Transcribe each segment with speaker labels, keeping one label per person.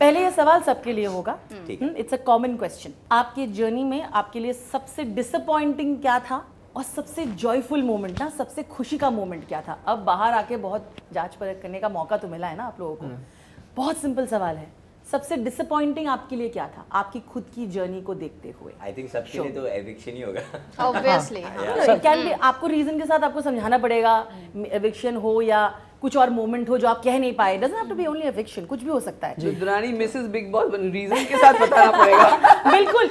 Speaker 1: पहले ये सवाल सबके लिए होगा,
Speaker 2: ठीक है।
Speaker 1: It's a common question. आपकी जर्नी में आपके लिए सबसे डिसअपॉइंटिंग क्या था और सबसे जॉयफुल मोमेंट ना, सबसे खुशी का मोमेंट क्या था? अब बाहर आके बहुत जांच परख करने का मौका तो मिला है ना आप लोगों को। बहुत सिंपल सवाल है, सबसे डिसअपॉइंटिंग आपके लिए क्या था आपकी खुद की जर्नी को देखते हुए?
Speaker 2: आई थिंक सबके लिए तो एविक्शन ही होगा।
Speaker 3: ऑब्वियसली
Speaker 1: कैन भी, आपको रीजन के साथ आपको समझाना पड़ेगा, एविक्शन हो या कुछ और मोमेंट हो जो आप कह नहीं पाए, doesn't have to be only eviction, कुछ भी हो सकता है।
Speaker 4: Rudrani Mrs Bigg Boss reason के साथ बताना पड़ेगा।
Speaker 1: बिल्कुल,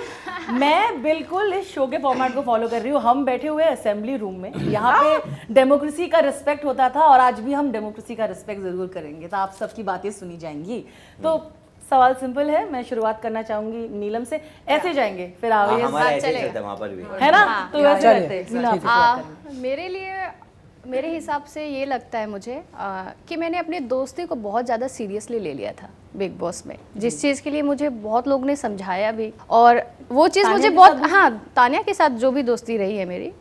Speaker 1: मैं बिल्कुल इस शो के फॉर्मेट को फॉलो कर रही हूँ। हम बैठे हुए असेंबली रूम में, यहाँ पे डेमोक्रेसी का रिस्पेक्ट होता था और आज भी हम डेमोक्रेसी का रिस्पेक्ट जरूर करेंगे, तो आप सबकी बातें सुनी जाएंगी। तो सवाल सिंपल है, मैं शुरुआत करना चाहूंगी नीलम से। ऐसे जाएंगे फिर आगे,
Speaker 2: हमारा ऐसे
Speaker 3: चलेगा।
Speaker 2: चलता है वहाँ पर भी।
Speaker 1: है ना? तो वैसे
Speaker 4: चलिए,
Speaker 1: करते हैं। नीलम, आपसे शुरुआत करेंगे।
Speaker 3: मेरे लिए, मेरे हिसाब से ये लगता है मुझे कि मैंने अपनी दोस्ती को बहुत ज़्यादा सीरियसली ले लिया था बिग बॉस में, जिस चीज़ के लिए मुझे बहुत लोग ने समझाया भी, और वो चीज़ मुझे बहुत, हाँ, तानिया के साथ जो भी दोस्ती रही है मेरी,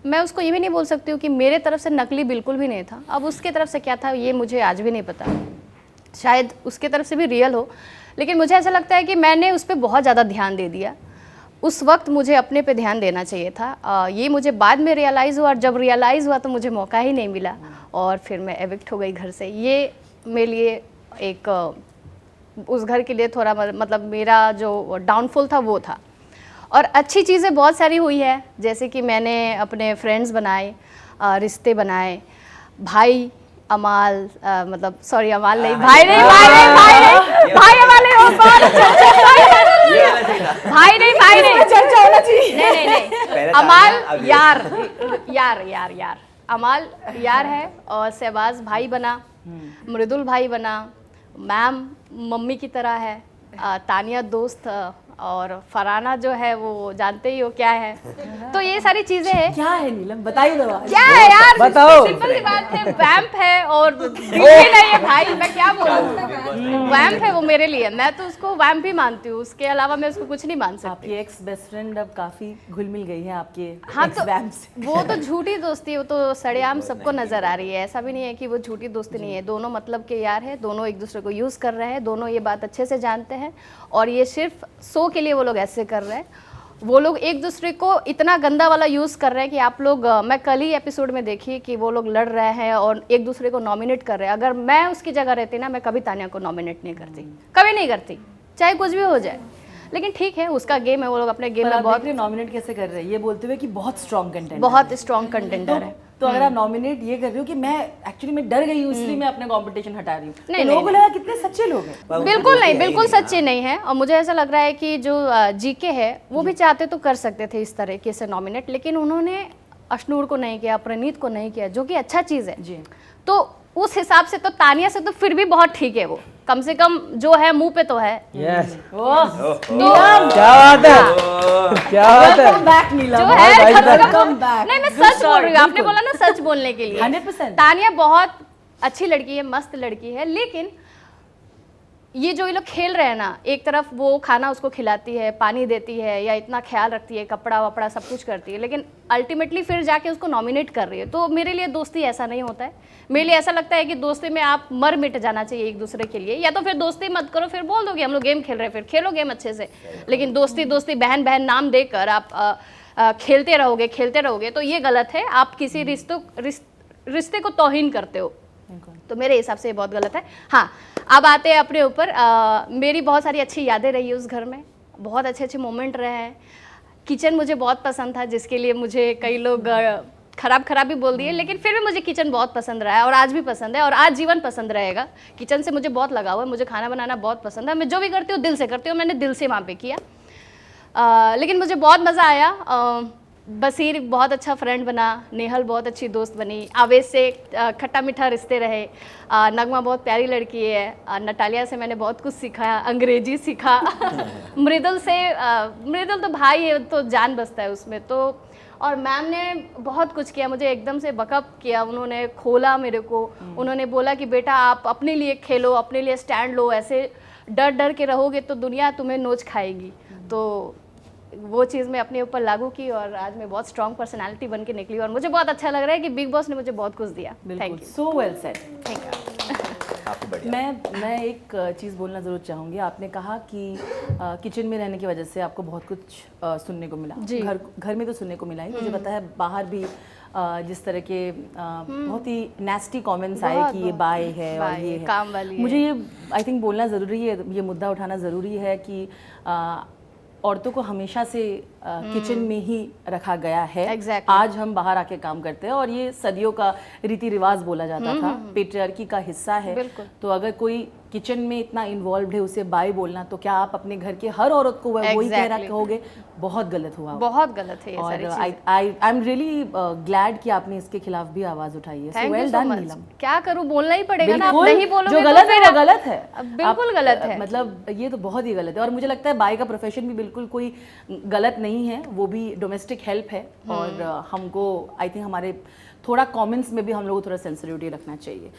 Speaker 3: मैं उसको ये भी नहीं बोल सकती हूँ कि मेरे तरफ से नकली बिल्कुल भी नहीं था। अब उसके तरफ से क्या था ये मुझे आज भी नहीं पता, शायद उसके तरफ से भी रियल हो, लेकिन मुझे ऐसा लगता है कि मैंने उस पर बहुत ज़्यादा ध्यान दे दिया। उस वक्त मुझे अपने पे ध्यान देना चाहिए था। ये मुझे बाद में रियलाइज़ हुआ, और जब रियलाइज़ हुआ तो मुझे मौका ही नहीं मिला और फिर मैं एविक्ट हो गई घर से। ये मेरे लिए एक उस घर के लिए थोड़ा मतलब मेरा जो डाउनफॉल था वो था। और अच्छी चीज़ें बहुत सारी हुई है, जैसे कि मैंने अपने फ्रेंड्स बनाए, रिश्ते बनाए, भाई अमाल, मतलब सॉरी अमाल नहीं, भाई नहीं, भाई नहीं, भाई नहीं, भाई अमाल नहीं, वो भाई नहीं, भाई नहीं,
Speaker 1: चर्चा होना चाहिए।
Speaker 3: नहीं नहीं
Speaker 2: पहले
Speaker 3: नहीं,
Speaker 2: तानिया,
Speaker 3: अमाल
Speaker 2: अब ये।
Speaker 3: यार अमाल यार है, और शहबाज भाई बना, मृदुल भाई बना, मैम मम्मी की तरह है, तानिया दोस्त, और फराना जो है वो जानते ही हो क्या है। तो ये सारी चीजें हैं।
Speaker 1: क्या है नीलम, बताइए दो।
Speaker 3: क्या है यार,
Speaker 4: बताओ।
Speaker 3: सिंपल सी बात है, वैम्प है और बिल्कुल नहीं है भाई, मैं क्या बोलूं, वैम्प है वो मेरे लिए, मैं तो उसको वैम्प ही मानती हूँ, उसके अलावा मैं उसको कुछ नहीं मान सकती।
Speaker 1: आपकी एक्स बेस्ट फ्रेंड अब काफी घुल मिल गई है आपके
Speaker 3: हाँ
Speaker 1: ex
Speaker 3: तो
Speaker 1: vamp से।
Speaker 3: वो तो झूठी दोस्ती है, वो तो सरेआम सबको नजर आ रही है, ऐसा भी नहीं है कि वो झूठी दोस्ती नहीं है। दोनों मतलब के यार है, दोनों एक दूसरे को यूज कर रहे हैं, दोनों ये बात अच्छे से जानते हैं, और ये सिर्फ शो के लिए वो लोग ऐसे कर रहे हैं। वो लोग एक दूसरे को इतना गंदा वाला यूज कर रहे हैं कि आप लोग, मैं कल ही एपिसोड में देखी कि वो लोग लड़ रहे हैं और एक दूसरे को नॉमिनेट कर रहे हैं। अगर मैं उसकी जगह रहती ना, मैं कभी तानिया को नॉमिनेट नहीं करती, कभी नहीं करती, चाहे कुछ भी हो जाए। लेकिन ठीक है, उसका गेम है, वो लोग अपने गेम में बहुत
Speaker 1: नॉमिनेट कैसे कर रहे हैं ये बोलते हुए कि बहुत स्ट्रॉन्ग कंटेंट,
Speaker 3: बहुत स्ट्रॉन्ग कंटेंडर है।
Speaker 1: तो अगर आप नॉमिनेट ये कर रहे हो कि मैं एक्चुअली मैं डर गई हूँ इसलिए मैं अपना कंपटीशन हटा रही हूँ,
Speaker 3: नहीं,
Speaker 1: तो लोगों को लगा कितने सच्चे लोग हैं।
Speaker 3: बिल्कुल नहीं, बिल्कुल सच्चे नहीं है। और मुझे ऐसा लग रहा है कि जो जीके है वो भी चाहते तो कर सकते थे इस तरीके से नॉमिनेट, लेकिन उन्होंने अशनूर को नहीं किया, प्रणीत को नहीं किया, जो कि अच्छा चीज़ है
Speaker 1: जी।
Speaker 3: तो उस हिसाब से तो तानिया से तो फिर भी बहुत ठीक है, वो कम से कम जो है मुंह पे तो है।
Speaker 4: यस,
Speaker 1: नीलम,
Speaker 4: क्या बात है, क्या बात है।
Speaker 1: वेलकम बैक नीलम,
Speaker 3: जो है
Speaker 4: भाई
Speaker 3: कम से
Speaker 4: साहब।
Speaker 3: कम,
Speaker 1: वेलकम बैक।
Speaker 3: नहीं मैं सच बोल रही हूँ, आपने बोला ना सच बोलने के लिए।
Speaker 1: 100%।
Speaker 3: तानिया बहुत अच्छी लड़की है, मस्त लड़की है, लेकिन ये जो ये लोग खेल रहे हैं ना, एक तरफ वो खाना उसको खिलाती है, पानी देती है, या इतना ख्याल रखती है, कपड़ा वपड़ा सब कुछ करती है, लेकिन अल्टीमेटली फिर जाके उसको नॉमिनेट कर रही है। तो मेरे लिए दोस्ती ऐसा नहीं होता है। मेरे लिए ऐसा लगता है कि दोस्ती में आप मर मिट जाना चाहिए एक दूसरे के लिए, या तो फिर दोस्ती मत करो, फिर बोल दो कि हम लोग गेम खेल रहे हैं, फिर खेलो गेम अच्छे से। लेकिन दोस्ती दोस्ती बहन बहन नाम देकर आप खेलते रहोगे तो ये गलत है। आप किसी रिश्ते को तौहीन करते हो, तो मेरे हिसाब से ये बहुत गलत है। हाँ, अब आते हैं अपने ऊपर। मेरी बहुत सारी अच्छी यादें रही है उस घर में, बहुत अच्छे अच्छे मोमेंट रहे हैं। किचन मुझे बहुत पसंद था, जिसके लिए मुझे कई लोग खराब भी बोल दिए, लेकिन फिर भी मुझे किचन बहुत पसंद रहा है, और आज भी पसंद है, और आज जीवन पसंद रहेगा। किचन से मुझे बहुत लगाव है, मुझे खाना बनाना बहुत पसंद है, मैं जो भी करती हूँ दिल से करती हूँ, मैंने दिल से वहाँ पे किया। लेकिन मुझे बहुत मज़ा आया। बसीर बहुत अच्छा फ्रेंड बना, नेहल बहुत अच्छी दोस्त बनी, आवेश से खट्टा मीठा रिश्ते रहे, नगमा बहुत प्यारी लड़की है, नटालिया से मैंने बहुत कुछ सीखा, अंग्रेजी सीखा मृदुल से, मृदुल तो भाई है, तो जान बसता है उसमें तो। और मैम ने बहुत कुछ किया, मुझे एकदम से बकअप किया, उन्होंने खोला मेरे को, उन्होंने बोला कि बेटा आप अपने लिए खेलो, अपने लिए स्टैंड लो, ऐसे डर डर के रहोगे तो दुनिया तुम्हें नोच खाएगी। तो वो चीज़ मैं अपने ऊपर लागू की, और आज मैं बहुत स्ट्रॉन्ग पर्सनालिटी बन के निकली, और मुझे बहुत अच्छा लग रहा है कि बिग बॉस ने मुझे बहुत कुछ दिया। Thank you,
Speaker 1: so well said.
Speaker 3: Thank you.
Speaker 2: बढ़िया।
Speaker 1: मैं एक चीज़ बोलना ज़रूर चाहूँगी। आपने कहा कि किचन में रहने की वजह से आपको बहुत कुछ सुनने को मिला।
Speaker 3: जी।
Speaker 1: घर में तो सुनने को मिला ही, मुझे पता है बाहर भी जिस तरह के बहुत ही नेस्टी कमेंट्स आए
Speaker 3: बहुत,
Speaker 1: कि ये
Speaker 3: बहुत।
Speaker 1: बाय है और
Speaker 3: बाय
Speaker 1: ये
Speaker 3: है,
Speaker 1: है।
Speaker 3: काम वाली है।
Speaker 1: मुझे ये आई थिंक बोलना ज़रूरी है, ये मुद्दा उठाना ज़रूरी है कि औरतों को हमेशा से किचन में ही रखा गया है।
Speaker 3: Exactly.
Speaker 1: आज हम बाहर आके काम करते हैं और ये सदियों का रीति रिवाज बोला जाता था, पेट्रियार्की का हिस्सा है।
Speaker 3: बिल्कुल।
Speaker 1: तो अगर कोई किचन में इतना इन्वॉल्व है उसे बाय बोलना, तो क्या आप अपने घर के हर औरत को वही कह रहा
Speaker 3: Exactly.
Speaker 1: कहोगे? बहुत गलत हुआ।
Speaker 3: बहुत गलत है ये सारी
Speaker 1: और
Speaker 3: चीजें।
Speaker 1: आई एम रियली ग्लैड कि आपने इसके खिलाफ भी आवाज उठाई है।
Speaker 3: Thank you
Speaker 1: well
Speaker 3: so
Speaker 1: done
Speaker 3: much.
Speaker 1: नीलम।
Speaker 3: क्या करूं, बोलना ही पड़ेगा ना, आप
Speaker 1: बिल्कुल,
Speaker 3: नहीं बोलोगे
Speaker 1: जो
Speaker 3: तो
Speaker 1: गलत है
Speaker 3: फिर
Speaker 1: वो गलत है।
Speaker 3: बिल्कुल गलत है।
Speaker 1: मतलब ये तो बहुत ही गलत है और मुझे लगता है बाय का प्रोफेशन भी बिल्कुल कोई गलत नहीं है, वो भी डोमेस्टिक हेल्प है। और हमको आई थिंक हमारे थोड़ा कमेंट्स में भी हम लोग को थोड़ा सेंसिटिविटी रखना चाहिए।